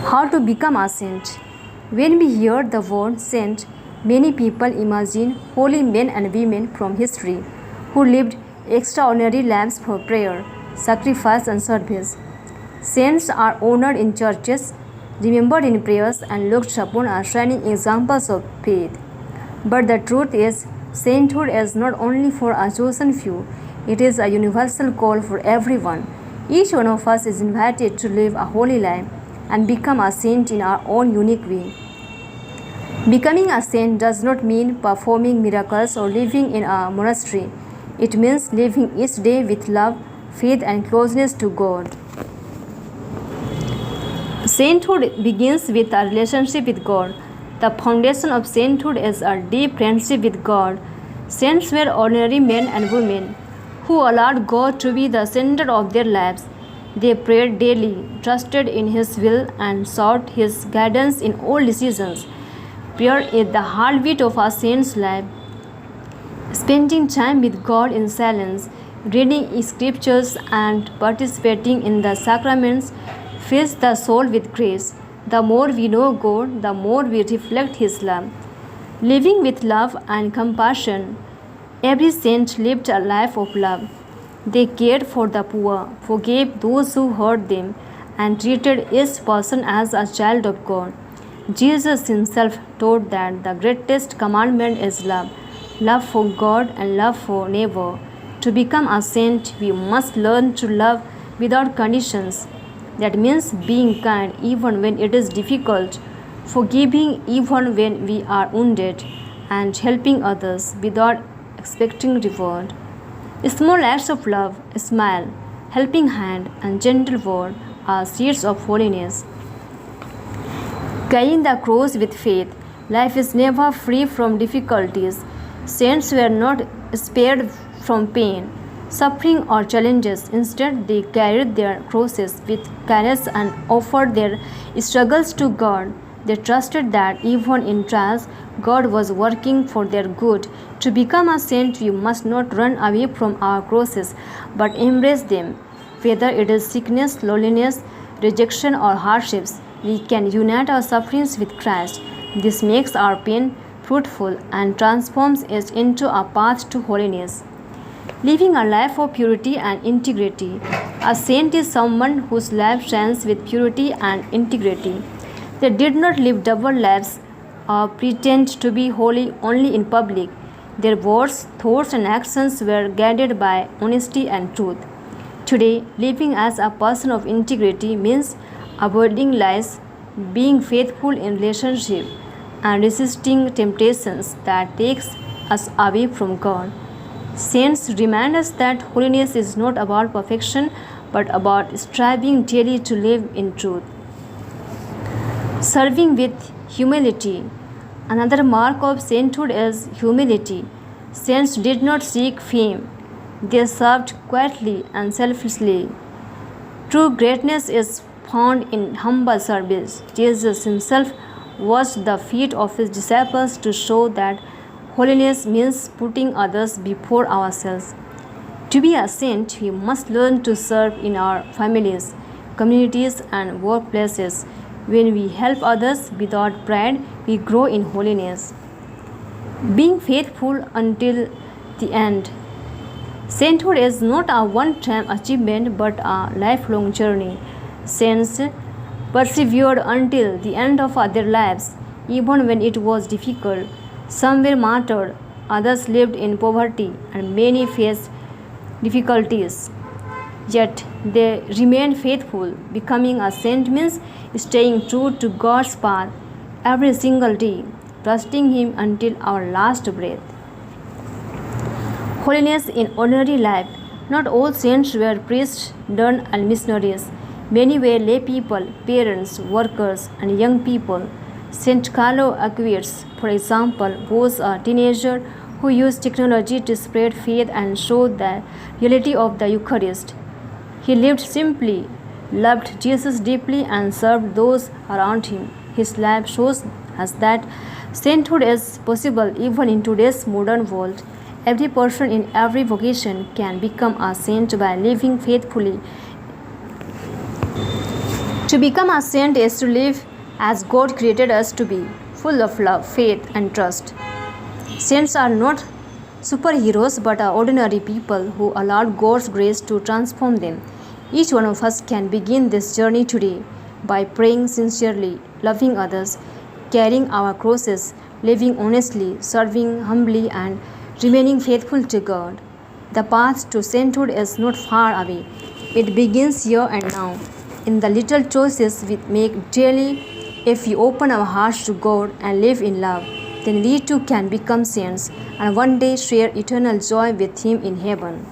How to become a saint? When we hear the word saint, many people imagine holy men and women from history who lived extraordinary lives for prayer, sacrifice, and service. Saints are honored in churches, remembered in prayers, and looked upon as shining examples of faith. But the truth is, sainthood is not only for a chosen few, it is a universal call for everyone. Each one of us is invited to live a holy life and become a saint in our own unique way. Becoming a saint does not mean performing miracles or living in a monastery. It means living each day with love, faith, and closeness to God. Sainthood begins with a relationship with God. The foundation of sainthood is a deep friendship with God. Saints were ordinary men and women who allowed God to be the center of their lives. They prayed daily, trusted in His will, and sought His guidance in all decisions. Prayer is the heartbeat of a saint's life. Spending time with God in silence, reading scriptures, and participating in the sacraments fills the soul with grace. The more we know God, the more we reflect His love. Living with love and compassion, every saint lived a life of love. They cared for the poor, forgave those who hurt them, and treated each person as a child of God. Jesus Himself taught that the greatest commandment is love for God and love for neighbor. To become a saint, we must learn to love without conditions. That means being kind even when it is difficult, forgiving even when we are wounded, and helping others without expecting reward. Small acts of love, a smile, helping hand, and gentle word are seeds of holiness. Carrying the cross with faith, life is never free from difficulties. Saints were not spared from pain, suffering, or challenges. Instead, they carried their crosses with courage and offered their struggles to God. They trusted that even in trials, God was working for their good. To become a saint, we must not run away from our crosses, but embrace them. Whether it is sickness, loneliness, rejection, or hardships, we can unite our sufferings with Christ. This makes our pain fruitful and transforms it into a path to holiness. Living a life of purity and integrity. A saint is someone whose life shines with purity and integrity. They did not live double lives or pretend to be holy only in public. Their words, thoughts, and actions were guided by honesty and truth. Today, living as a person of integrity means avoiding lies, being faithful in relationship, and resisting temptations that takes us away from God. Saints remind us that holiness is not about perfection but about striving daily to live in truth. Serving with humility. Another mark of sainthood is humility. Saints did not seek fame, they served quietly and selflessly. True greatness is found in humble service. Jesus Himself washed the feet of His disciples to show that holiness means putting others before ourselves. To be a saint, we must learn to serve in our families, communities, and workplaces. When we help others without pride, we grow in holiness. Being faithful until the end. Sainthood is not a one-time achievement but a lifelong journey. Saints persevered until the end of their lives, even when it was difficult. Some were martyred, others lived in poverty, and many faced difficulties. Yet they remained faithful. Becoming a saint means staying true to God's path every single day, trusting Him until our last breath. Holiness in ordinary life. Not all saints were priests, nuns, and missionaries. Many were lay people, parents, workers, and young people. Saint Carlo Aquinas, for example, was a teenager who used technology to spread faith and show the reality of the Eucharist. He lived simply, loved Jesus deeply, and served those around him. His life shows us that sainthood is possible even in today's modern world. Every person in every vocation can become a saint by living faithfully To become a saint is to live as God created us to be, full of love, faith, and trust. Saints are not superheroes but are ordinary people who allowed God's grace to transform them. Each one of us can begin this journey today by praying sincerely, loving others, carrying our crosses, living honestly, serving humbly, and remaining faithful to God. The path to sainthood is not far away. It begins here and now, in the little choices we make daily. If we open our hearts to God and live in love, then we too can become saints and one day share eternal joy with Him in heaven.